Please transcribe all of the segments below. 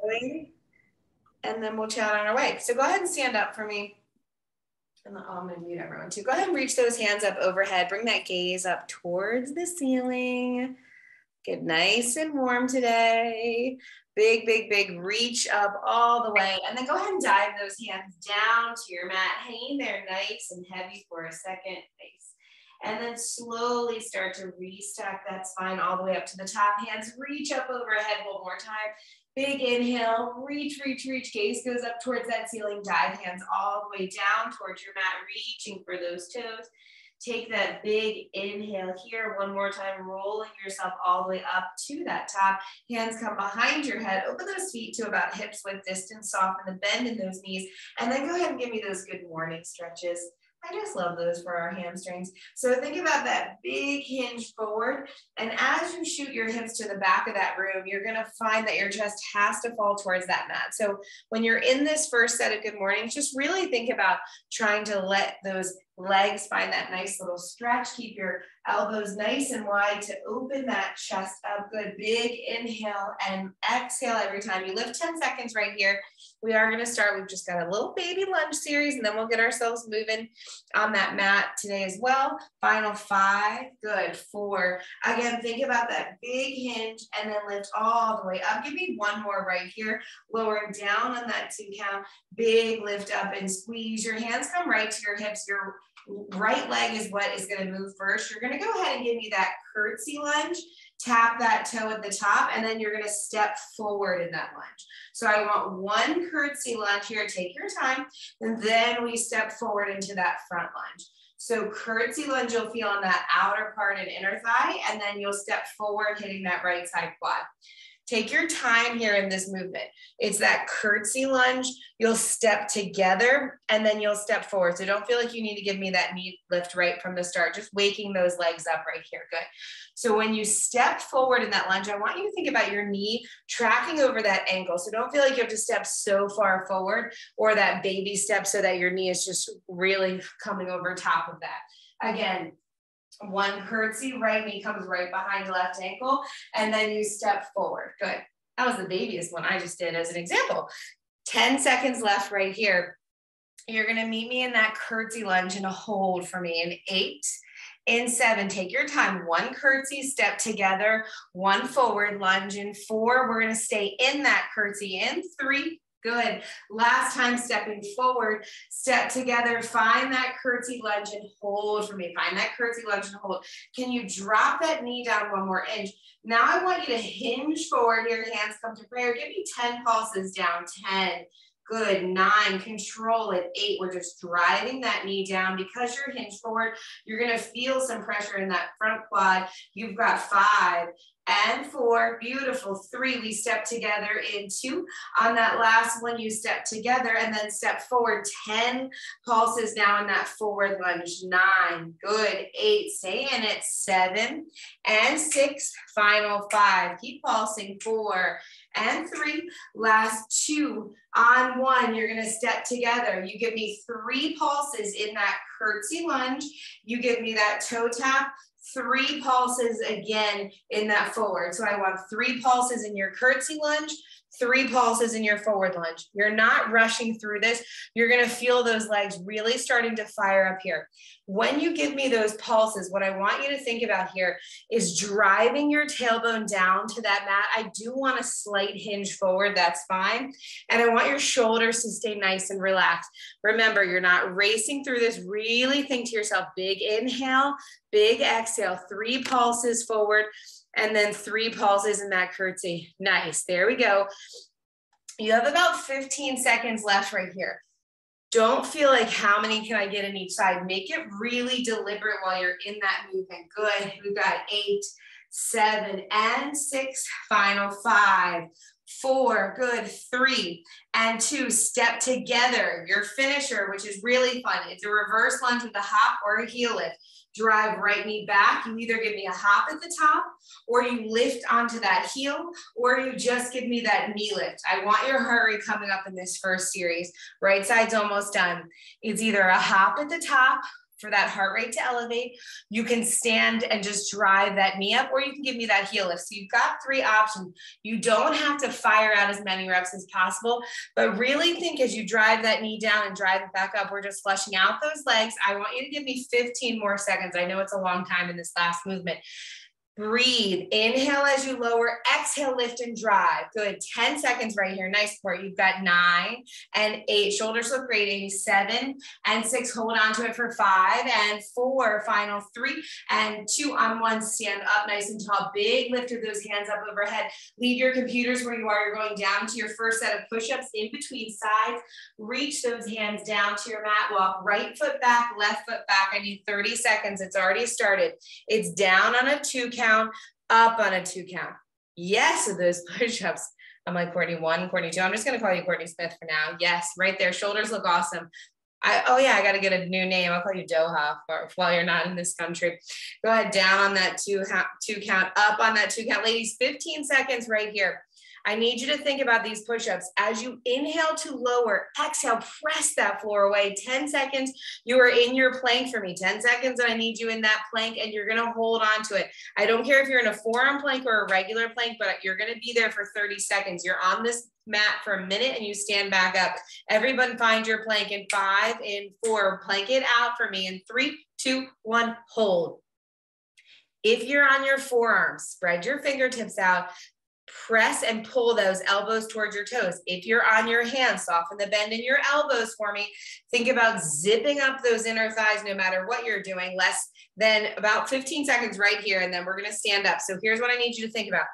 going, and then we'll chat on our way. So go ahead and stand up for me. And I'm going to mute everyone too. Go ahead and reach those hands up overhead. Bring that gaze up towards the ceiling. Get nice and warm today. Big, big, big reach up all the way. And then go ahead and dive those hands down to your mat. Hang there nice and heavy for a second. Nice. And then slowly start to restack that spine all the way up to the top. Hands reach up overhead one more time. Big inhale, reach, reach, reach. Gaze goes up towards that ceiling. Dive hands all the way down towards your mat, reaching for those toes. Take that big inhale here. One more time, rolling yourself all the way up to that top. Hands come behind your head. Open those feet to about hips width distance. Soften the bend in those knees. And then go ahead and give me those good morning stretches. I just love those for our hamstrings. So think about that big hinge forward. And as you shoot your hips to the back of that room, you're going to find that your chest has to fall towards that mat. So when you're in this first set of good mornings, just really think about trying to let those legs find that nice little stretch. Keep your elbows nice and wide to open that chest up. Good. Big inhale and exhale every time. You lift 10 seconds right here. We are going to start. We've just got a little baby lunge series, and then we'll get ourselves moving on that mat today as well. Final 5. Good. 4. Again, think about that big hinge and then lift all the way up. Give me one more right here. Lowering down on that 2 count. Big lift up and squeeze. Your hands come right to your hips. Your right leg is what is going to move first. You're going to go ahead and give me that curtsy lunge. Tap that toe at the top, and then you're going to step forward in that lunge. So I want one curtsy lunge here. Take your time, and then we step forward into that front lunge. So curtsy lunge, you'll feel on that outer part and inner thigh, and then you'll step forward, hitting that right side quad. Take your time here in this movement. It's that curtsy lunge. You'll step together and then you'll step forward. So don't feel like you need to give me that knee lift right from the start. Just waking those legs up right here. Good. So when you step forward in that lunge, I want you to think about your knee tracking over that ankle. So don't feel like you have to step so far forward or that baby step so that your knee is just really coming over top of that. Again, one curtsy, right knee comes right behind left ankle, and then you step forward. Good. That was the babiest one I just did as an example. 10 seconds left right here. You're going to meet me in that curtsy lunge and a hold for me in 8. In 7, take your time. 1 curtsy, step together. 1 forward lunge. In 4, we're going to stay in that curtsy. In 3, good. Last time stepping forward, step together, find that curtsy lunge and hold for me. Find that curtsy lunge and hold. Can you drop that knee down 1 more inch? Now I want you to hinge forward. Your hands come to prayer. Give me 10 pulses down. 10. Good. 9. Control it. 8. We're just driving that knee down. Because you're hinged forward, you're going to feel some pressure in that front quad. You've got 5. And 4, beautiful. 3, we step together in 2. On that last one, you step together and then step forward. 10 pulses now in that forward lunge. 9, good. 8, stay in it. 7 and 6, final 5. Keep pulsing. 4 and 3, last 2. On 1, you're going to step together. You give me 3 pulses in that curtsy lunge. You give me that toe tap. 3 pulses again in that forward. So I want 3 pulses in your curtsy lunge, 3 pulses in your forward lunge. You're not rushing through this. You're going to feel those legs really starting to fire up here. When you give me those pulses, what I want you to think about here is driving your tailbone down to that mat. I do want a slight hinge forward. That's fine. And I want your shoulders to stay nice and relaxed. Remember, you're not racing through this. Really think to yourself, big inhale, big exhale, 3 pulses forward, and then 3 pulses in that curtsy. Nice. There we go. You have about 15 seconds left right here. Don't feel like how many can I get in each side. Make it really deliberate while you're in that movement. Good. We've got 8, 7, and 6. Final 5, 4, good. 3 and 2. Step together. Your finisher, which is really fun. It's a reverse lunge with a hop or a heel lift. Drive right knee back. You either give me a hop at the top, or you lift onto that heel, or you just give me that knee lift. I want your heart rate coming up in this first series. Right side's almost done. It's either a hop at the top, for that heart rate to elevate, you can stand and just drive that knee up, or you can give me that heel lift. So you've got 3 options. You don't have to fire out as many reps as possible, but really think as you drive that knee down and drive it back up, we're just flushing out those legs. I want you to give me 15 more seconds. I know it's a long time in this last movement. Breathe. Inhale as you lower. Exhale, lift and drive. Good. 10 seconds right here. Nice support. You've got 9 and 8. Shoulders look great. 7 and 6. Hold on to it for 5 and 4. Final 3 and 2 on 1. Stand up nice and tall. Big lift of those hands up overhead. Leave your computers where you are. You're going down to your first set of push-ups in between sides. Reach those hands down to your mat. Walk right foot back, left foot back. I need 30 seconds. It's already started. It's down on a 2 count. Up on a 2 count. Yes, of those push-ups. I'm like Courtney 1, Courtney 2. I'm just going to call you Courtney Smith for now. Yes, right there. Shoulders look awesome. Oh yeah, I got to get a new name. I'll call you Doha while you're not in this country. Go ahead, down on that 2 count, up on that 2 count. Ladies, 15 seconds right here. I need you to think about these push-ups. As you inhale to lower, exhale, press that floor away. 10 seconds, you are in your plank for me. 10 seconds, and I need you in that plank, and you're gonna hold on to it. I don't care if you're in a forearm plank or a regular plank, but you're gonna be there for 30 seconds. You're on this mat for a minute, and you stand back up. Everyone find your plank in 5, in 4. Plank it out for me in 3, 2, 1, hold. If you're on your forearms, spread your fingertips out. Press and pull those elbows towards your toes. If you're on your hands, soften the bend in your elbows for me. Think about zipping up those inner thighs no matter what you're doing. Less than about 15 seconds right here, and then we're going to stand up. So here's what I need you to think about.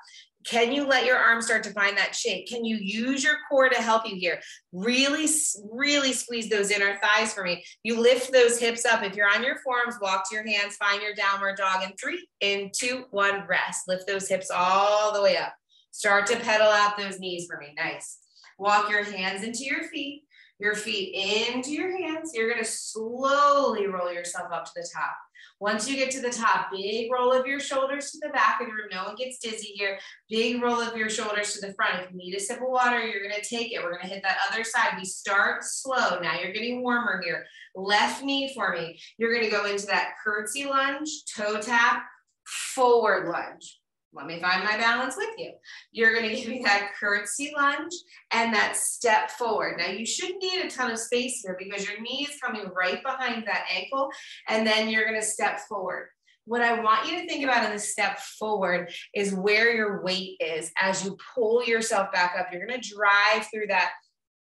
Can you let your arms start to find that shape? Can you use your core to help you here? Really, really squeeze those inner thighs for me. You lift those hips up. If you're on your forearms, walk to your hands, find your downward dog in 3, in 2, 1, rest. Lift those hips all the way up. Start to pedal out those knees for me. Nice. Walk your hands into your feet into your hands. You're going to slowly roll yourself up to the top. Once you get to the top, big roll of your shoulders to the back of the room. No one gets dizzy here. Big roll of your shoulders to the front. If you need a sip of water, you're going to take it. We're going to hit that other side. We start slow. Now you're getting warmer here. Left knee for me. You're going to go into that curtsy lunge, toe tap, forward lunge. Let me find my balance with you. You're going to give me that curtsy lunge and that step forward. Now you shouldn't need a ton of space here because your knee is coming right behind that ankle, and then you're going to step forward. What I want you to think about in the step forward is where your weight is. As you pull yourself back up, you're going to drive through that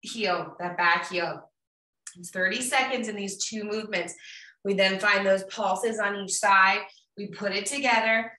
heel, that back heel. It's 30 seconds in these 2 movements. We then find those pulses on each side. We put it together.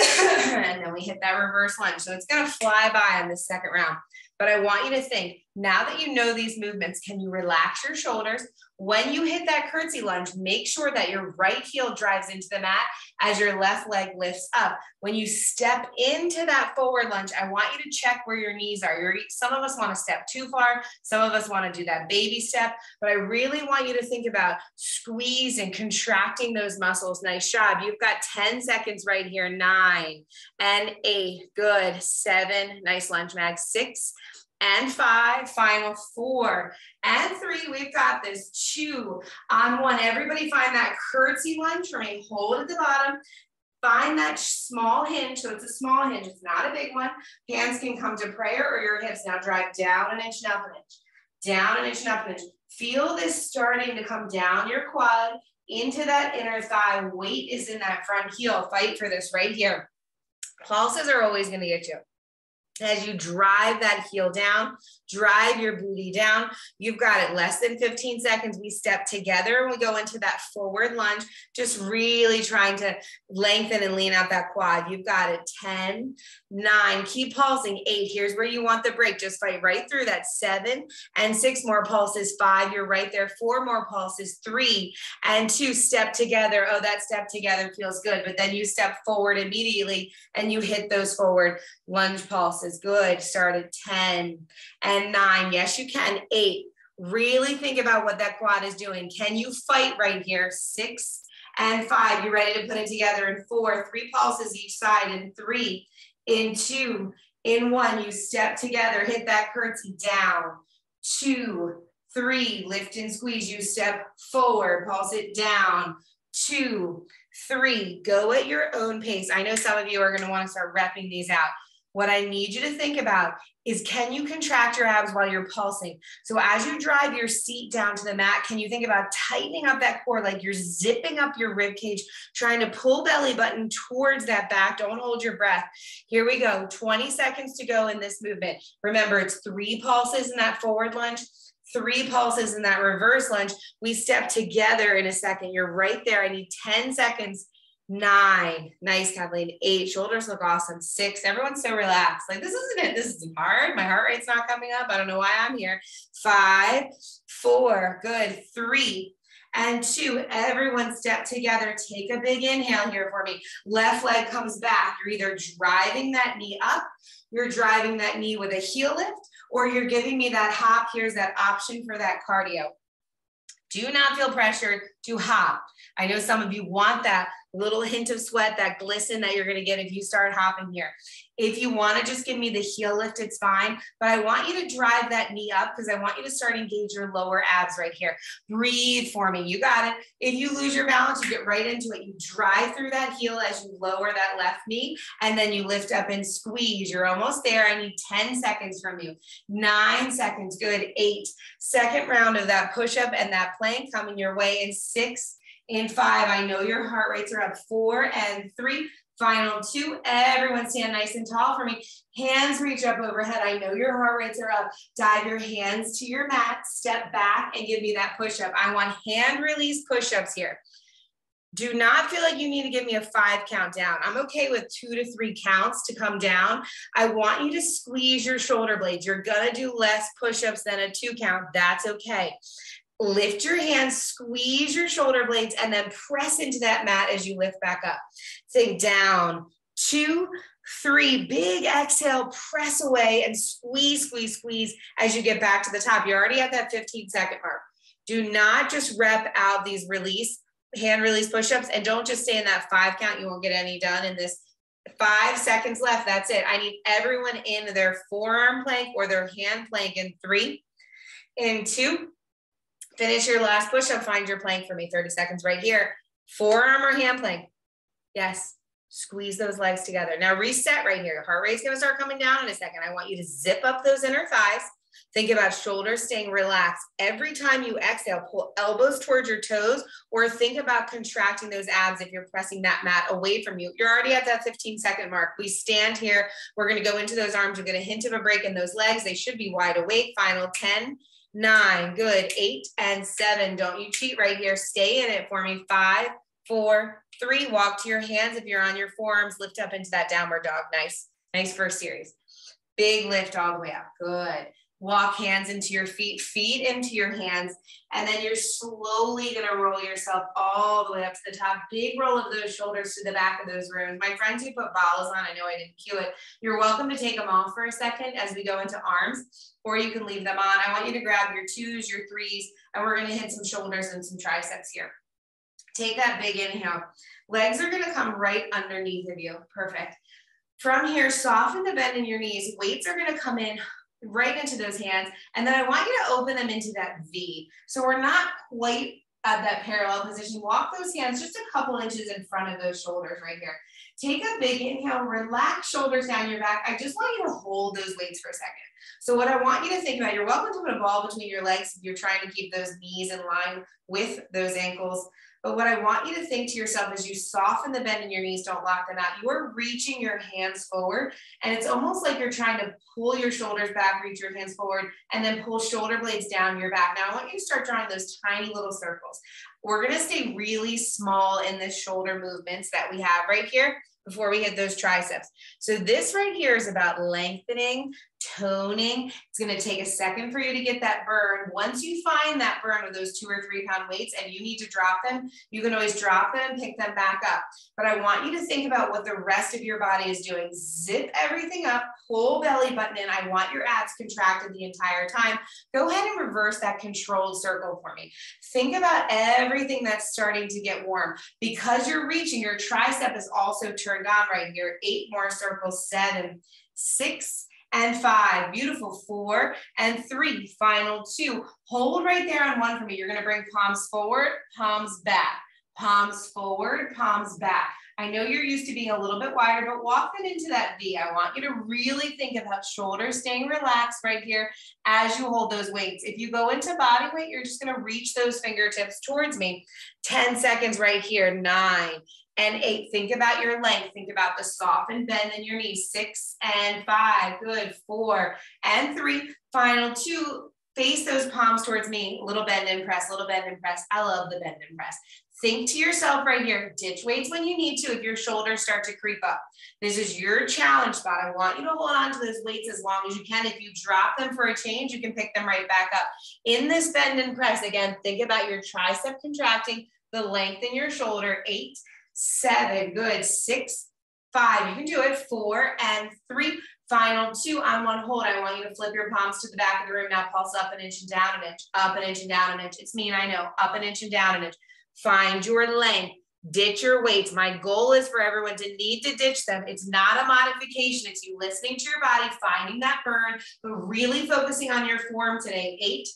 And then we hit that reverse lunge. So it's going to fly by on this second round. But I want you to think, now that you know these movements, can you relax your shoulders? When you hit that curtsy lunge, make sure that your right heel drives into the mat as your left leg lifts up. When you step into that forward lunge, I want you to check where your knees are. Some of us want to step too far. Some of us want to do that baby step. But I really want you to think about squeezing, contracting those muscles. Nice job. You've got 10 seconds right here. 9 and 8. Good. 7. Nice lunge, Mag. 6 and 5, final 4 and 3. We've got this 2 on 1. Everybody find that curtsy lunge for me. Hold at the bottom. Find that small hinge. So it's a small hinge. It's not a big one. Hands can come to prayer or your hips. Now drive down an inch and up an inch. Down an inch and up an inch. Feel this starting to come down your quad into that inner thigh. Weight is in that front heel. Fight for this right here. Pulses are always going to get you. As you drive that heel down, drive your booty down. You've got it. Less than 15 seconds. We step together and we go into that forward lunge, just really trying to lengthen and lean out that quad. You've got it. 10, 9, keep pulsing. 8, here's where you want the break. Just fight right through that. 7 and 6 more pulses. 5, you're right there. 4 more pulses. 3 and 2, step together. Oh, that step together feels good. But then you step forward immediately and you hit those forward lunge pulses. Good. Start at 10 and 9. Yes, you can. 8. Really think about what that quad is doing. Can you fight right here? 6 and 5. You ready to put it together in 4. 3 pulses each side in 3, in 2, in 1. You step together, hit that curtsy down. 2, 3, lift and squeeze. You step forward, pulse it down. 2, 3, go at your own pace. I know some of you are going to want to start repping these out. What I need you to think about is, can you contract your abs while you're pulsing? So as you drive your seat down to the mat, can you think about tightening up that core, like you're zipping up your rib cage, trying to pull belly button towards that back. Don't hold your breath. Here we go. 20 seconds to go in this movement. Remember, it's 3 pulses in that forward lunge, 3 pulses in that reverse lunge. We step together in a second. You're right there. I need 10 seconds. 9, nice, Kathleen. 8, shoulders look awesome. 6, everyone's so relaxed. Like, this isn't it. This isn't hard. My heart rate's not coming up. I don't know why I'm here. 5, 4, good. 3 and 2, everyone step together. Take a big inhale here for me. Left leg comes back. You're either driving that knee up, you're driving that knee with a heel lift, or you're giving me that hop. Here's that option for that cardio. Do not feel pressured to hop. I know some of you want that little hint of sweat, that glisten that you're going to get if you start hopping here. If you want to just give me the heel lift, it's fine. But I want you to drive that knee up because I want you to start engage your lower abs right here. Breathe for me. You got it. If you lose your balance, you get right into it. You drive through that heel as you lower that left knee, and then you lift up and squeeze. You're almost there. I need 10 seconds from you. 9 seconds. Good. 8. Second round of that push-up and that plank coming your way in 6. In 5, I know your heart rates are up. 4 and 3, final 2. Everyone stand nice and tall for me. Hands reach up overhead. I know your heart rates are up. Dive your hands to your mat, step back and give me that push-up. I want hand release push-ups here. Do not feel like you need to give me a 5 count down. I'm okay with 2 to 3 counts to come down. I want you to squeeze your shoulder blades. You're gonna do less push-ups than a 2 count. That's okay. Lift your hands, squeeze your shoulder blades, and then press into that mat as you lift back up. Say down, 2, 3, big exhale, press away and squeeze, squeeze, squeeze as you get back to the top. You're already at that 15-second mark. Do not just rep out these hand release push-ups, and don't just stay in that 5 count. You won't get any done in this. 5 seconds left, that's it. I need everyone in their forearm plank or their hand plank in 3, in 2, finish your last push-up, find your plank for me, 30 seconds right here. Forearm or hand plank. Yes, squeeze those legs together. Now reset right here. Heart rate's gonna start coming down in a second. I want you to zip up those inner thighs. Think about shoulders staying relaxed. Every time you exhale, pull elbows towards your toes, or think about contracting those abs if you're pressing that mat away from you. You're already at that 15-second mark. We stand here. We're gonna go into those arms. You'll get a hint of a break in those legs. They should be wide awake. Final 10, 9, good. 8 and 7. Don't you cheat right here. Stay in it for me. 5, 4, 3. Walk to your hands. If you're on your forearms, lift up into that downward dog. Nice. Nice first series. Big lift all the way up. Good. Walk hands into your feet, feet into your hands, and then you're slowly going to roll yourself all the way up to the top. Big roll of those shoulders to the back of those rooms. My friends who put Balas on, I know I didn't cue it. You're welcome to take them off for a second as we go into arms, or you can leave them on. I want you to grab your 2s, your 3s, and we're going to hit some shoulders and some triceps here. Take that big inhale. Legs are going to come right underneath of you. Perfect. From here, soften the bend in your knees. Weights are going to come in right into those hands. And then I want you to open them into that V. So we're not quite at that parallel position. Walk those hands just a couple inches in front of those shoulders right here. Take a big inhale, relax shoulders down your back. I just want you to hold those weights for a second. So what I want you to think about, you're welcome to put a ball between your legs if you're trying to keep those knees in line with those ankles. But what I want you to think to yourself as you soften the bend in your knees, don't lock them out. You are reaching your hands forward, and it's almost like you're trying to pull your shoulders back, reach your hands forward, and then pull shoulder blades down your back. Now I want you to start drawing those tiny little circles. We're gonna stay really small in the shoulder movements that we have right here before we hit those triceps. So this right here is about lengthening, toning. It's going to take a second for you to get that burn. Once you find that burn with those 2 or 3 pound weights and you need to drop them, you can always drop them and pick them back up. But I want you to think about what the rest of your body is doing. Zip everything up, pull belly button in. I want your abs contracted the entire time. Go ahead and reverse that controlled circle for me. Think about everything that's starting to get warm. Because you're reaching, your tricep is also turned on right here. 8 more circles, 7, 6, and 5. Beautiful. 4 and 3. Final 2. Hold right there on 1 for me. You're going to bring palms forward, palms back. Palms forward, palms back. I know you're used to being a little bit wider, but walk it into that V. I want you to really think about shoulders staying relaxed right here as you hold those weights. If you go into body weight, you're just going to reach those fingertips towards me. 10 seconds right here. 9 and 8. Think about your length. Think about the softened bend in your knees. 6 and 5. Good. 4 and 3. Final 2. Face those palms towards me. Little bend and press, little bend and press. I love the bend and press. Think to yourself right here, ditch weights when you need to if your shoulders start to creep up. This is your challenge spot. I want you to hold on to those weights as long as you can. If you drop them for a change, you can pick them right back up. In this bend and press, again, think about your tricep contracting, the length in your shoulder. 8, 7, good. 6, 5, you can do it. 4 and 3. Final 2 on 1 hold. I want you to flip your palms to the back of the room. Now pulse up an inch and down an inch, up an inch and down an inch. It's mean, I know, up an inch and down an inch. Find your length, ditch your weights. My goal is for everyone to need to ditch them. It's not a modification. It's you listening to your body, finding that burn, but really focusing on your form today. 8,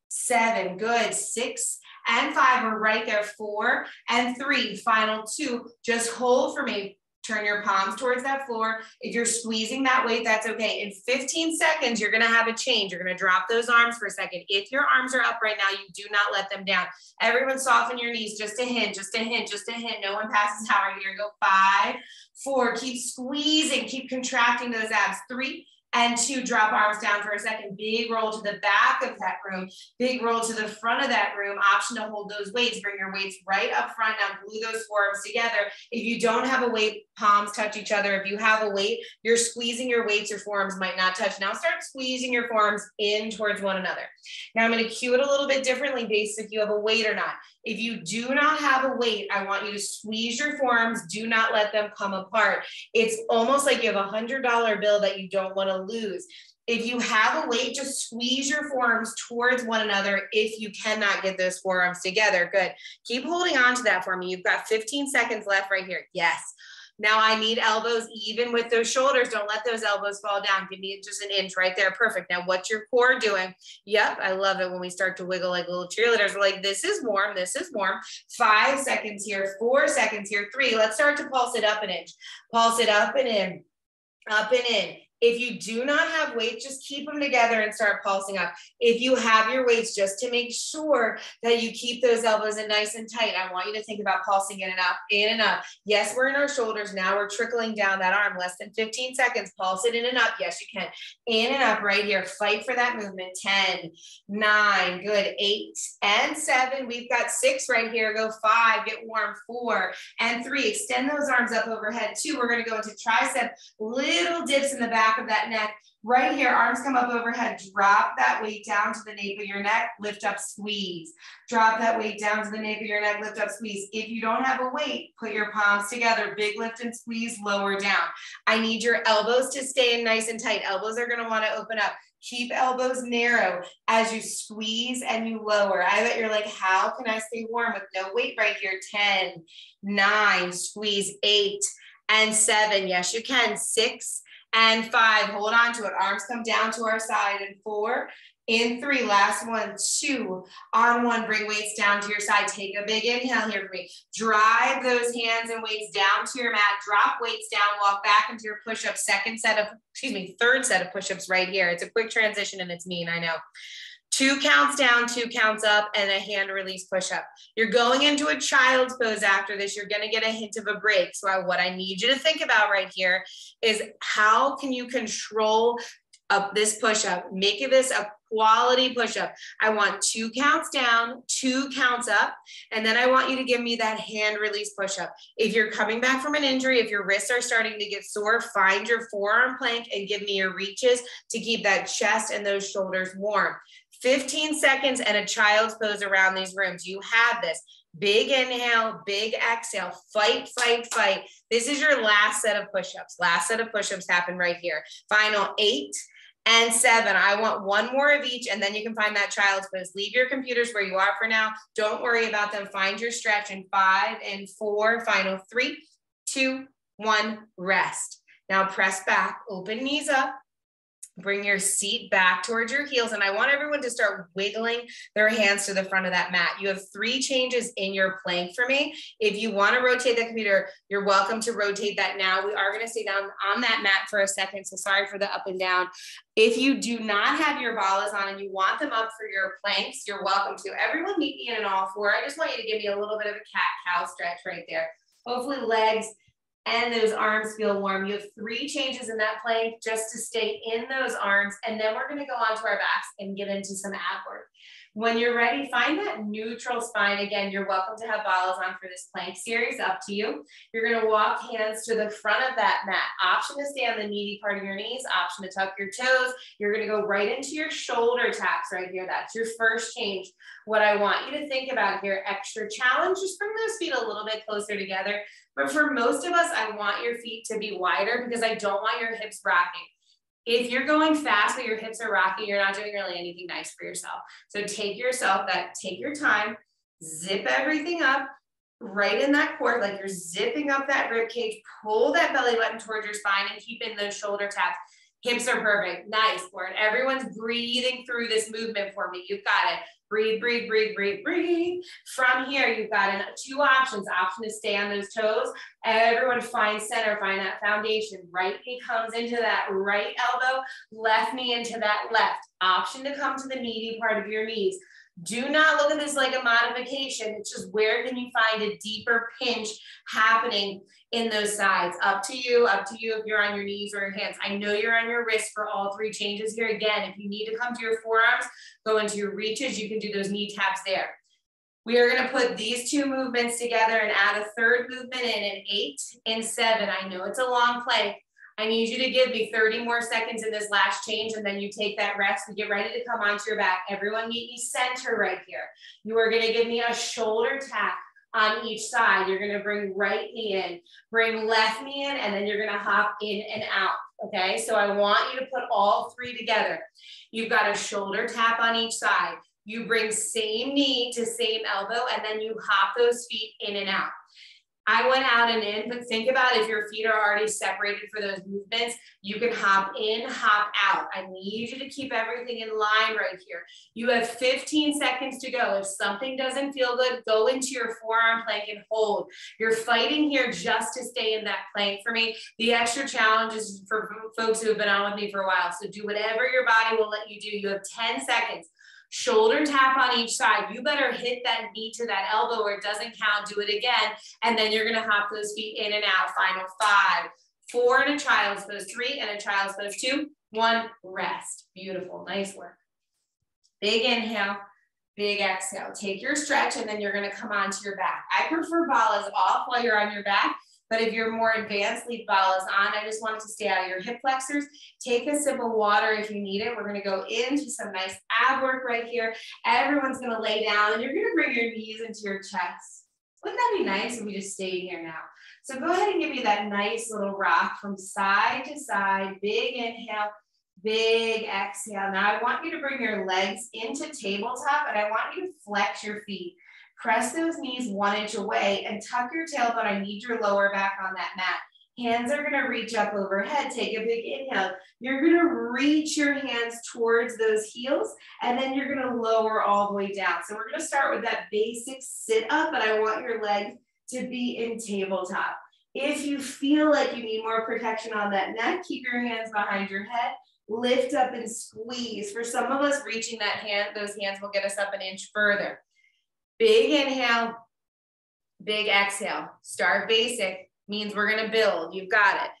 7, good. 6 and 5, we're right there. 4 and 3, final 2. Just hold for me. Turn your palms towards that floor. If you're squeezing that weight, that's okay. In 15 seconds, you're going to have a change. You're going to drop those arms for a second. If your arms are up right now, you do not let them down. Everyone soften your knees. Just a hint, just a hint, just a hint. No one passes out right here. Go 5, 4. Keep squeezing. Keep contracting those abs. 3 and 2, drop arms down for a second. Big roll to the back of that room. Big roll to the front of that room. Option to hold those weights. Bring your weights right up front. Now glue those forearms together. If you don't have a weight, palms touch each other. If you have a weight, you're squeezing your weights, your forearms might not touch. Now start squeezing your forearms in towards one another. Now I'm going to cue it a little bit differently based if you have a weight or not. If you do not have a weight, I want you to squeeze your forearms. Do not let them come apart. It's almost like you have a $100 bill that you don't want to lose. If you have a weight, just squeeze your forearms towards one another if you cannot get those forearms together. Good. Keep holding on to that for me. You've got 15 seconds left right here. Yes. Now I need elbows even with those shoulders. Don't let those elbows fall down. Give me just an inch right there. Perfect. Now what's your core doing? Yep, I love it when we start to wiggle like little cheerleaders. We're like, this is warm. This is warm. 5 seconds here, 4 seconds here, 3. Let's start to pulse it up an inch. Pulse it up and in, up and in. If you do not have weights, just keep them together and start pulsing up. If you have your weights, just to make sure that you keep those elbows in nice and tight, I want you to think about pulsing in and up, in and up. Yes, we're in our shoulders. Now we're trickling down that arm. Less than 15 seconds. Pulse it in and up. Yes, you can. In and up right here. Fight for that movement. 10, 9, good. 8 and 7. We've got 6 right here. Go 5, get warm. 4 and 3. Extend those arms up overhead. 2, we're going to go into tricep. Little dips in the back of that neck. Right here, arms come up overhead. Drop that weight down to the nape of your neck. Lift up, squeeze. Drop that weight down to the nape of your neck. Lift up, squeeze. If you don't have a weight, put your palms together. Big lift and squeeze, lower down. I need your elbows to stay in nice and tight. Elbows are going to want to open up. Keep elbows narrow as you squeeze and you lower. I bet you're like, how can I stay warm with no weight right here? 10, 9, squeeze. 8 and 7. Yes, you can. 6 and 5, hold on to it. Arms come down to our side. And 4, in 3, last one, 2, on 1, bring weights down to your side. Take a big inhale here for me. Drive those hands and weights down to your mat. Drop weights down, walk back into your push-up. Third set of push-ups right here. It's a quick transition and it's mean, I know. 2 counts down, 2 counts up, and a hand release push-up. You're going into a child's pose after this. You're going to get a hint of a break. So what I need you to think about right here is how can you control this push-up? Make this a quality push-up. I want 2 counts down, 2 counts up, and then I want you to give me that hand release push-up. If you're coming back from an injury, if your wrists are starting to get sore, find your forearm plank and give me your reaches to keep that chest and those shoulders warm. 15 seconds and a child's pose around these rooms. You have this. Big inhale, big exhale, fight, fight, fight. This is your last set of push-ups. Last set of push-ups happen right here. Final 8 and 7. I want 1 more of each, and then you can find that child's pose. Leave your computers where you are for now. Don't worry about them. Find your stretch in 5 and 4. Final 3, 2, 1, rest. Now press back, open knees up. Bring your seat back towards your heels. And I want everyone to start wiggling their hands to the front of that mat. You have 3 changes in your plank for me. If you want to rotate the computer, you're welcome to rotate that now. We are going to stay down on that mat for a second. So sorry for the up and down. If you do not have your Balas on and you want them up for your planks, you're welcome to. Everyone meet me in an all 4. I just want you to give me a little bit of a cat-cow stretch right there. Hopefully legs and those arms feel warm. You have 3 changes in that plank just to stay in those arms. And then we're going to go onto our backs and get into some ab work. When you're ready, find that neutral spine. Again, you're welcome to have Balas on for this plank series, up to you. You're going to walk hands to the front of that mat. Option to stay on the meaty part of your knees, option to tuck your toes. You're going to go right into your shoulder taps right here. That's your first change. What I want you to think about here, extra challenge, just bring those feet a little bit closer together. But for most of us, I want your feet to be wider because I don't want your hips rocking. If you're going fast but your hips are rocking, you're not doing really anything nice for yourself. So take your time, zip everything up right in that core, like you're zipping up that rib cage, pull that belly button towards your spine and keep in those shoulder taps. Hips are perfect. Nice, Lauren. Everyone's breathing through this movement for me. You've got it. Breathe, breathe, breathe, breathe, breathe. From here, you've got 2 options. Option to stay on those toes. Everyone find center, find that foundation. Right knee comes into that right elbow, left knee into that left. Option to come to the meaty part of your knees. Do not look at this like a modification. It's just where can you find a deeper pinch happening in those sides. Up to you if you're on your knees or your hands. I know you're on your wrists for all 3 changes here. Again, if you need to come to your forearms, go into your reaches. You can do those knee taps there. We are going to put these 2 movements together and add a 3rd movement in 8 and 7. I know it's a long plank. I need you to give me 30 more seconds in this last change, and then you take that rest. We get ready to come onto your back. Everyone meet me center right here. You are going to give me a shoulder tap on each side. You're going to bring right knee in, bring left knee in, and then you're going to hop in and out. Okay, so I want you to put all 3 together. You've got a shoulder tap on each side. You bring same knee to same elbow, and then you hop those feet in and out. I went out and in, but think about if your feet are already separated for those movements, you can hop in, hop out. I need you to keep everything in line right here. You have 15 seconds to go. If something doesn't feel good, go into your forearm plank and hold. You're fighting here just to stay in that plank for me. The extra challenge is for folks who have been on with me for a while. So do whatever your body will let you do. You have 10 seconds. Shoulder tap on each side. You better hit that knee to that elbow or it doesn't count. Do it again. And then you're going to hop those feet in and out. Final 5, 4 in a child's pose, 3 and a child's pose, 2, 1, rest. Beautiful. Nice work. Big inhale, big exhale. Take your stretch and then you're going to come onto your back. I prefer Balas off while you're on your back. But if you're more advanced, leave Balas on. I just want it to stay out of your hip flexors. Take a sip of water if you need it. We're going to go into some nice ab work right here. Everyone's going to lay down and you're going to bring your knees into your chest. Wouldn't that be nice if we just stayed here now? So go ahead and give me that nice little rock from side to side. Big inhale, big exhale. Now I want you to bring your legs into tabletop and I want you to flex your feet. Press those knees 1 inch away and tuck your tailbone. I need your lower back on that mat. Hands are going to reach up overhead. Take a big inhale. You're going to reach your hands towards those heels, and then you're going to lower all the way down. So we're going to start with that basic sit up, but I want your legs to be in tabletop. If you feel like you need more protection on that neck, keep your hands behind your head. Lift up and squeeze. For some of us, reaching that hand, those hands will get us up an inch further. Big inhale, big exhale. Start basic means we're going to build. You've got it.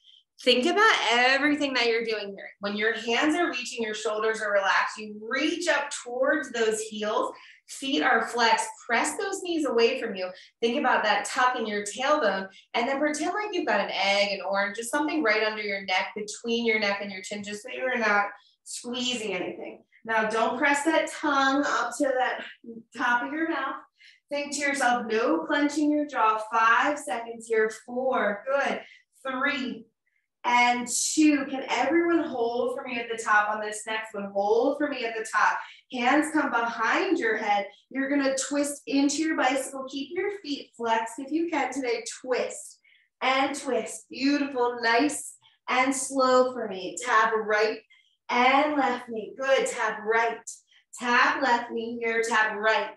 Think about everything that you're doing here. When your hands are reaching, your shoulders are relaxed. You reach up towards those heels. Feet are flexed. Press those knees away from you. Think about that tuck in your tailbone. And then pretend like you've got an egg, an orange, just something right under your neck, between your neck and your chin, just so you're not squeezing anything. Now, don't press that tongue up to that top of your mouth. Think to yourself, no clenching your jaw. 5 seconds here. 4, good. 3 and 2. Can everyone hold for me at the top on this next one? Hold for me at the top. Hands come behind your head. You're going to twist into your bicycle. Keep your feet flexed if you can today. Twist and twist. Beautiful, nice and slow for me. Tap right and left knee. Good, tap right. Tap left knee here, tap right.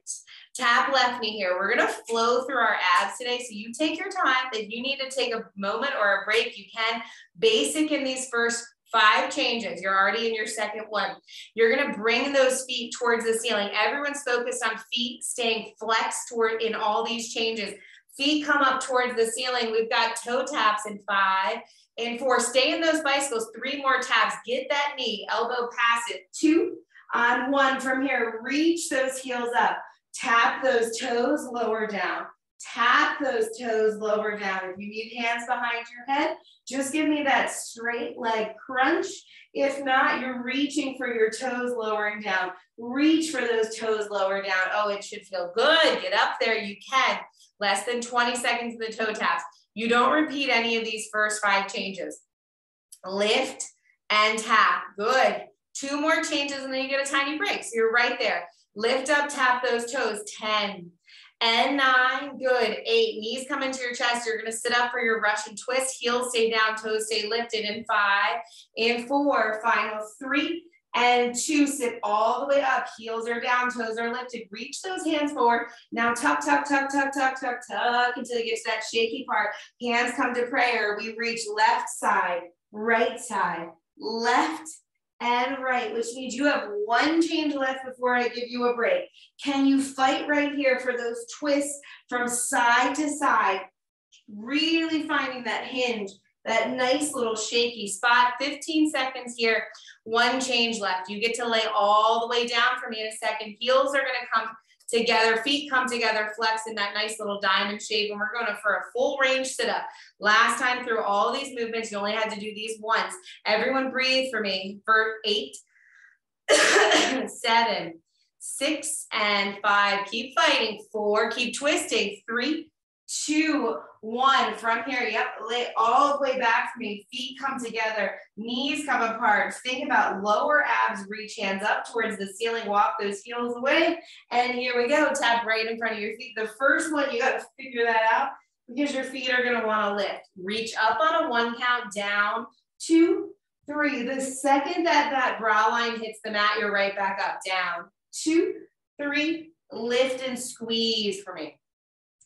Tap left knee here. We're gonna flow through our abs today, so you take your time. If you need to take a moment or a break, you can. Basic in these first 5 changes. You're already in your second one. You're gonna bring those feet towards the ceiling. Everyone's focused on feet staying flexed toward in all these changes. Feet come up towards the ceiling. We've got toe taps in 5. In 4, stay in those bicycles. 3 more taps. Get that knee, elbow pass it. 2, on 1 from here. Reach those heels up. Tap those toes, lower down. Tap those toes, lower down. If you need hands behind your head, just give me that straight leg crunch. If not, you're reaching for your toes, lowering down. Reach for those toes, lower down. Oh, it should feel good. Get up there. You can. Less than 20 seconds of the toe taps. You don't repeat any of these first 5 changes. Lift and tap. Good. 2 more changes and then you get a tiny break. So you're right there. Lift up, tap those toes. 10 and 9. Good. 8. Knees come into your chest. You're going to sit up for your Russian twist. Heels stay down, toes stay lifted. In 5. In 4. Final 3 and 2. Sit all the way up. Heels are down, toes are lifted. Reach those hands forward. Now tuck, tuck, tuck, tuck, tuck, tuck, tuck until you get to that shaky part. Hands come to prayer. We reach left side, left and right, which means you have 1 change left before I give you a break. Can you fight right here for those twists from side to side? Really finding that hinge, that nice little shaky spot. 15 seconds here, 1 change left. You get to lay all the way down for me in a second. Heels are gonna come together, feet come together, flex in that nice little diamond shape, and we're going for a full range sit-up. Last time through all these movements, you only had to do these once. Everyone breathe for me for 8, 7, 6, and 5. Keep fighting. 4, keep twisting. 3, 2, 1. From here, yep, lay all the way back for me. Feet come together, knees come apart. Think about lower abs, reach hands up towards the ceiling, walk those heels away. And here we go, tap right in front of your feet. The first one, you got to figure that out because your feet are gonna wanna lift. Reach up on a 1 count, down, 2, 3. The second that bra line hits the mat, you're right back up, down, 2, 3, lift and squeeze for me.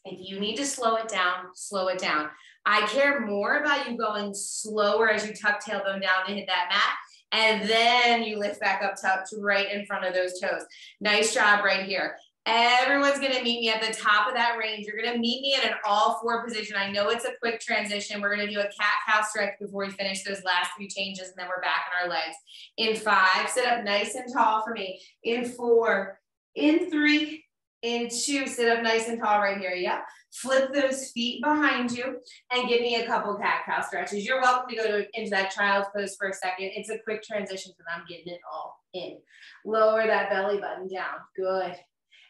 If you need to slow it down, slow it down. I care more about you going slower as you tuck tailbone down to hit that mat, and then you lift back up, tucked right in front of those toes. Nice job right here. Everyone's gonna meet me at the top of that range. You're gonna meet me in an all 4 position. I know it's a quick transition. We're gonna do a cat-cow stretch before we finish those last 3 changes, and then we're back on our legs. In 5, sit up nice and tall for me. In 4, in 3, in 2, sit up nice and tall right here. Yep. Flip those feet behind you and give me a couple cat-cow stretches. You're welcome to go into that child's pose for a second. It's a quick transition because I'm getting it all in. Lower that belly button down. Good.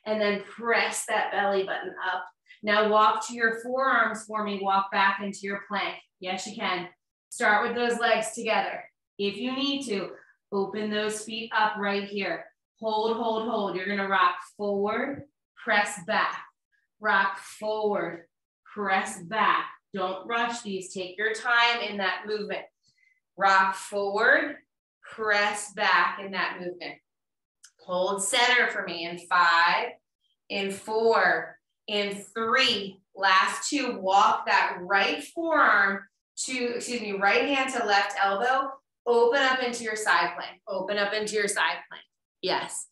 And then press that belly button up. Now walk to your forearms for me. Walk back into your plank. Yes, you can. Start with those legs together. If you need to, open those feet up right here. Hold, hold, hold. You're going to rock forward, press back. Rock forward, press back. Don't rush these. Take your time in that movement. Rock forward, press back in that movement. Hold center for me in 5, in 4, in 3. Last 2, walk that right forearm to, right hand to left elbow. Open up into your side plank. Open up into your side plank. Yes.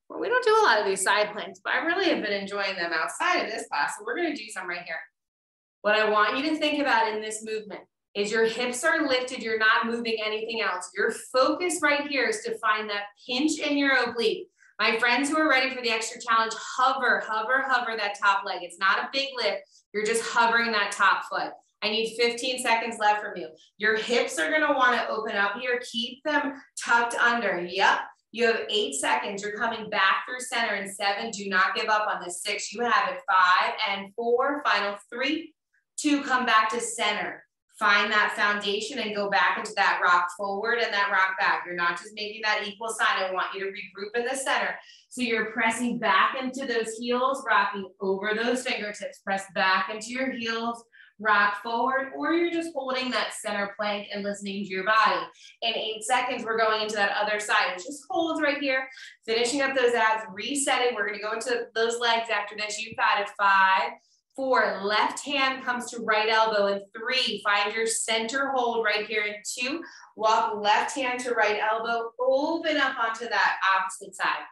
Well, we don't do a lot of these side planks, but I really have been enjoying them outside of this class. So we're going to do some right here. What I want you to think about in this movement is your hips are lifted. You're not moving anything else. Your focus right here is to find that pinch in your oblique. My friends who are ready for the extra challenge, hover, hover, hover that top leg. It's not a big lift. You're just hovering that top foot. I need 15 seconds left from you. Your hips are going to want to open up here. Keep them tucked under. Yep. You have 8 seconds. You're coming back through center in 7. Do not give up on this. 6. You have it. 5 and 4. Final 3, 2. Come back to center. Find that foundation and go back into that rock forward and that rock back. You're not just making that equal sign. I want you to regroup in the center. So you're pressing back into those heels, rocking over those fingertips. Press back into your heels, rock forward, or you're just holding that center plank and listening to your body. In 8 seconds, we're going into that other side. It's just holds right here, finishing up those abs, resetting. We're gonna go into those legs after this. You've got it. 5, 4, left hand comes to right elbow. In 3, find your center hold right here. In 2, walk left hand to right elbow, open up onto that opposite side.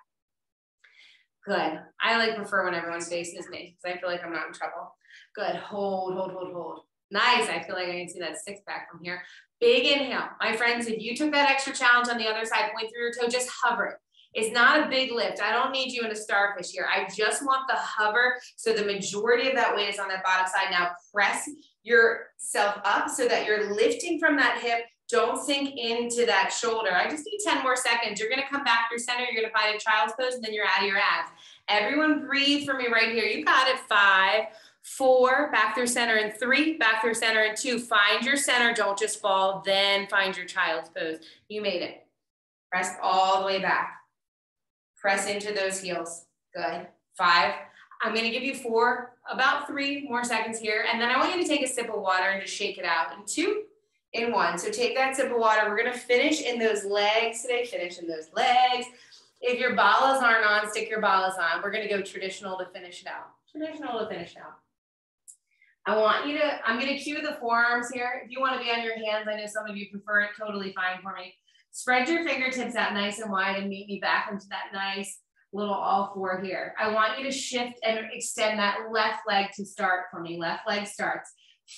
Good. I prefer when everyone's faces me because I feel like I'm not in trouble. Good. Hold, hold, hold, hold. Nice. I feel like I can see that six pack from here. Big inhale. My friends, if you took that extra challenge on the other side, point through your toe, just hover it. It's not a big lift. I don't need you in a starfish here. I just want the hover. So the majority of that weight is on that bottom side. Now press yourself up so that you're lifting from that hip. Don't sink into that shoulder. I just need 10 more seconds. You're gonna come back through center. You're gonna find a child's pose and then you're out of your abs. Everyone breathe for me right here. You got it. 5, 4, back through center. And 3, back through center. And 2, find your center. Don't just fall. Then find your child's pose. You made it. Press all the way back. Press into those heels. Good. 5. I'm gonna give you 4, about 3 more seconds here. And then I want you to take a sip of water and just shake it out. And 2, in 1. So take that sip of water. We're gonna finish in those legs today. Finish in those legs. If your balas aren't on, stick your balas on. We're gonna go traditional to finish it out. Traditional to finish it out. I want you to, I'm gonna cue the forearms here. If you wanna be on your hands, I know some of you prefer it, totally fine for me. Spread your fingertips out nice and wide and meet me back into that nice little all four here. I want you to shift and extend that left leg to start for me. Left leg starts.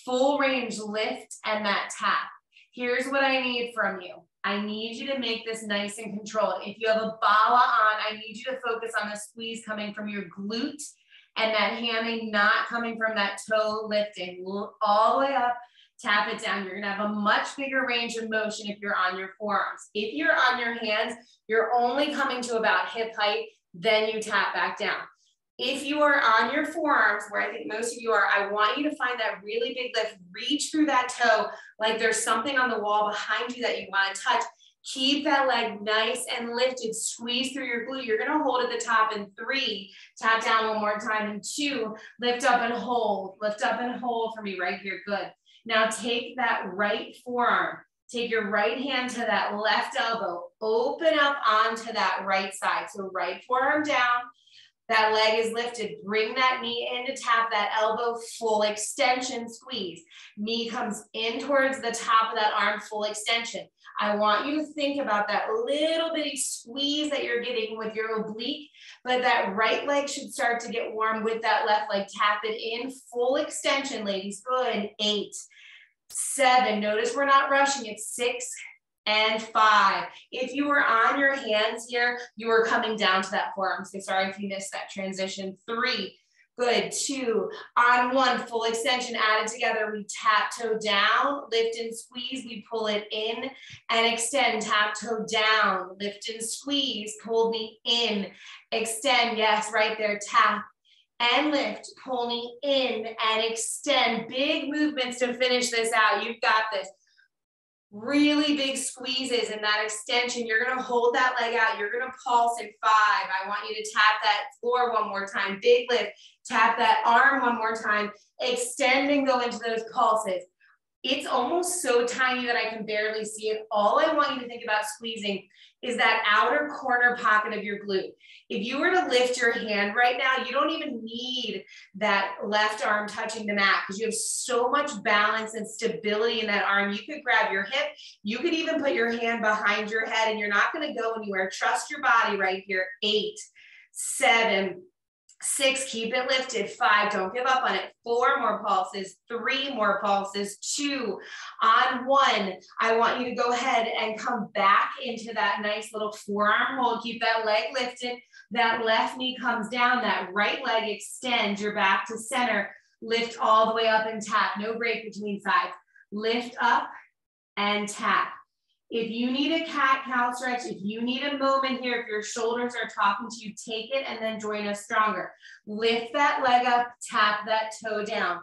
Full range lift and that tap. Here's what I need from you. I need you to make this nice and controlled. If you have a bala on, I need you to focus on the squeeze coming from your glute and that hamming not coming from that toe lifting. All the way up, tap it down. You're gonna have a much bigger range of motion if you're on your forearms. If you're on your hands, you're only coming to about hip height, then you tap back down. If you are on your forearms, where I think most of you are, I want you to find that really big lift. Reach through that toe like there's something on the wall behind you that you want to touch. Keep that leg nice and lifted. Squeeze through your glute. You're going to hold at the top in 3. Tap down one more time in 2. Lift up and hold. Lift up and hold for me right here. Good. Now take that right forearm. Take your right hand to that left elbow. Open up onto that right side. So right forearm down. That leg is lifted. Bring that knee in to tap that elbow, full extension, squeeze. Knee comes in towards the top of that arm, full extension. I want you to think about that little bitty squeeze that you're getting with your oblique, but that right leg should start to get warm with that left leg. Tap it in, full extension, ladies. Good. 8, 7. Notice we're not rushing. It's 6 and 5. If you were on your hands here, you were coming down to that forearm. So sorry if you missed that transition. 3, good. 2, on 1, full extension, added together. We tap toe down, lift and squeeze. We pull it in and extend. Tap toe down, lift and squeeze. Pull me in, extend. Yes, right there. Tap and lift. Pull me in and extend. Big movements to finish this out. You've got this. Really big squeezes in that extension. You're gonna hold that leg out. You're gonna pulse in 5. I want you to tap that floor one more time. Big lift. Tap that arm one more time. Extend and go into those pulses. It's almost so tiny that I can barely see it. All I want you to think about squeezing is that outer corner pocket of your glute. If you were to lift your hand right now, you don't even need that left arm touching the mat because you have so much balance and stability in that arm. You could grab your hip. You could even put your hand behind your head and you're not going to go anywhere. Trust your body right here. 8, 7, 6, keep it lifted. 5, don't give up on it. 4 more pulses. 3 more pulses. 2, on 1. I want you to go ahead and come back into that nice little forearm hold. Keep that leg lifted. That left knee comes down. That right leg extends. You're back to center. Lift all the way up and tap. No break between sides. Lift up and tap. If you need a cat-cow stretch, if you need a moment here, if your shoulders are talking to you, take it and then join us stronger. Lift that leg up, tap that toe down.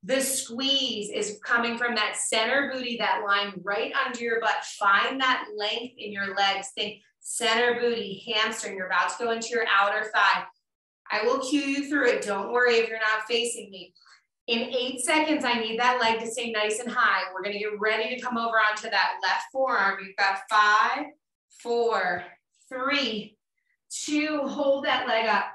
The squeeze is coming from that center booty, that line right under your butt. Find that length in your legs. Think center booty, hamstring. You're about to go into your outer thigh. I will cue you through it. Don't worry if you're not facing me. In 8 seconds, I need that leg to stay nice and high. We're gonna get ready to come over onto that left forearm. You've got 5, 4, 3, 2, hold that leg up.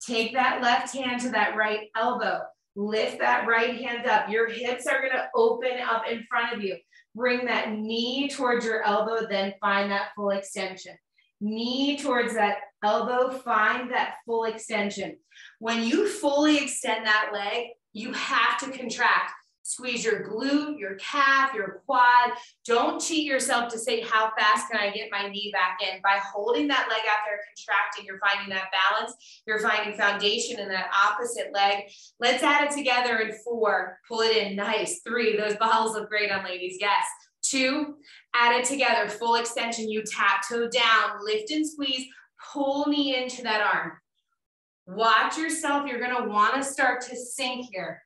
Take that left hand to that right elbow. Lift that right hand up. Your hips are gonna open up in front of you. Bring that knee towards your elbow, then find that full extension. Knee towards that elbow, find that full extension. When you fully extend that leg, you have to contract. Squeeze your glute, your calf, your quad. Don't cheat yourself to say, how fast can I get my knee back in? By holding that leg out there, contracting, you're finding that balance. You're finding foundation in that opposite leg. Let's add it together in 4. Pull it in, nice. 3, those balls look great on ladies, yes. 2, add it together, full extension. You tap toe down, lift and squeeze, pull knee into that arm. Watch yourself, you're gonna wanna start to sink here.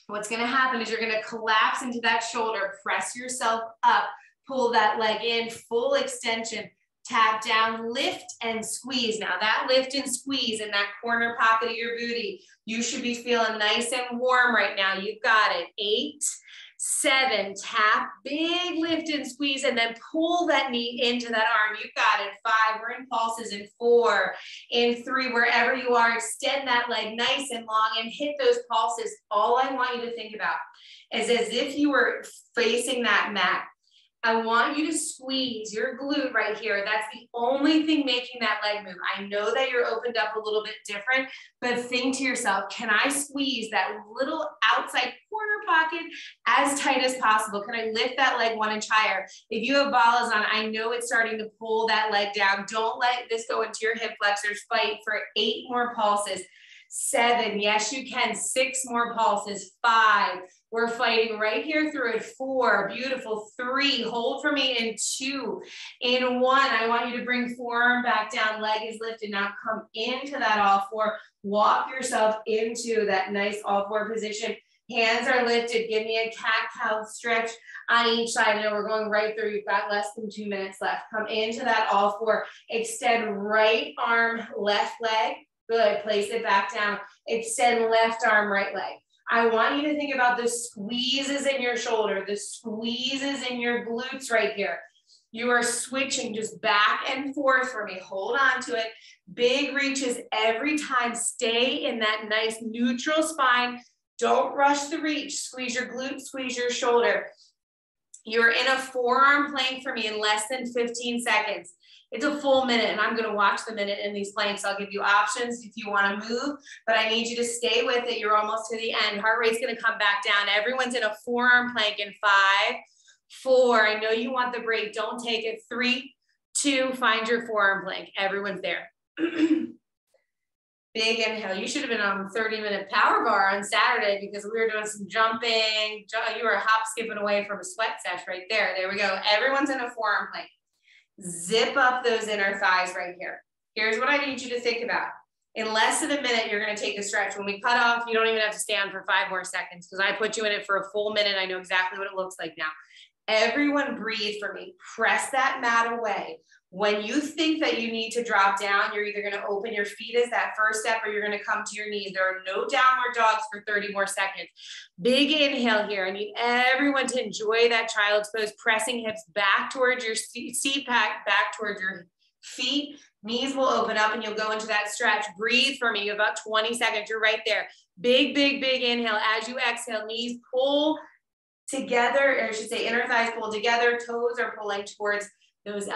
What's gonna happen is you're gonna collapse into that shoulder, press yourself up, pull that leg in, full extension, tap down, lift and squeeze. Now that lift and squeeze in that corner pocket of your booty, you should be feeling nice and warm right now. You've got it. 8, 7, tap, big lift and squeeze, and then pull that knee into that arm. You've got it. 5, we're in pulses. In 4, in 3, wherever you are, extend that leg nice and long and hit those pulses. All I want you to think about is as if you were facing that mat. I want you to squeeze your glute right here. That's the only thing making that leg move. I know that you're opened up a little bit different, but think to yourself, can I squeeze that little outside corner pocket as tight as possible? Can I lift that leg 1 inch higher? If you have Balas on, I know it's starting to pull that leg down. Don't let this go into your hip flexors. Fight for 8 more pulses. 7, yes you can. 6 more pulses. 5, we're fighting right here through it. 4, beautiful. 3, hold for me. In 2, in 1, I want you to bring forearm back down, leg is lifted. Now come into that all 4, walk yourself into that nice all 4 position. Hands are lifted, give me a cat-cow stretch on each side. I know we're going right through, you've got less than 2 minutes left. Come into that all 4, extend right arm, left leg. Good, place it back down. Extend left arm, right leg. I want you to think about the squeezes in your shoulder, the squeezes in your glutes right here. You are switching just back and forth for me. Hold on to it. Big reaches every time. Stay in that nice neutral spine. Don't rush the reach. Squeeze your glute, squeeze your shoulder. You're in a forearm plank for me in less than 15 seconds. It's a full minute, and I'm going to watch the minute in these planks. I'll give you options if you want to move, but I need you to stay with it. You're almost to the end. Heart rate's going to come back down. Everyone's in a forearm plank in 5, 4. I know you want the break. Don't take it. 3, 2. Find your forearm plank. Everyone's there. Big inhale. You should have been on a 30-minute power bar on Saturday because we were doing some jumping. You were hop skipping away from a sweat sesh right there. There we go. Everyone's in a forearm plank. Zip up those inner thighs right here. Here's what I need you to think about. In less than a minute, you're going to take a stretch. When we cut off, you don't even have to stand for 5 more seconds because I put you in it for a full minute. I know exactly what it looks like now. Everyone breathe for me. Press that mat away. When you think that you need to drop down, you're either going to open your feet as that first step or you're going to come to your knees. There are no downward dogs for 30 more seconds. Big inhale here. I need everyone to enjoy that child's pose, pressing hips back towards your seat pack, back towards your feet. Knees will open up and you'll go into that stretch. Breathe for me. You have about 20 seconds. You're right there. Big, big, big inhale. As you exhale, knees pull together, or I should say inner thighs pull together. Toes are pulling towards those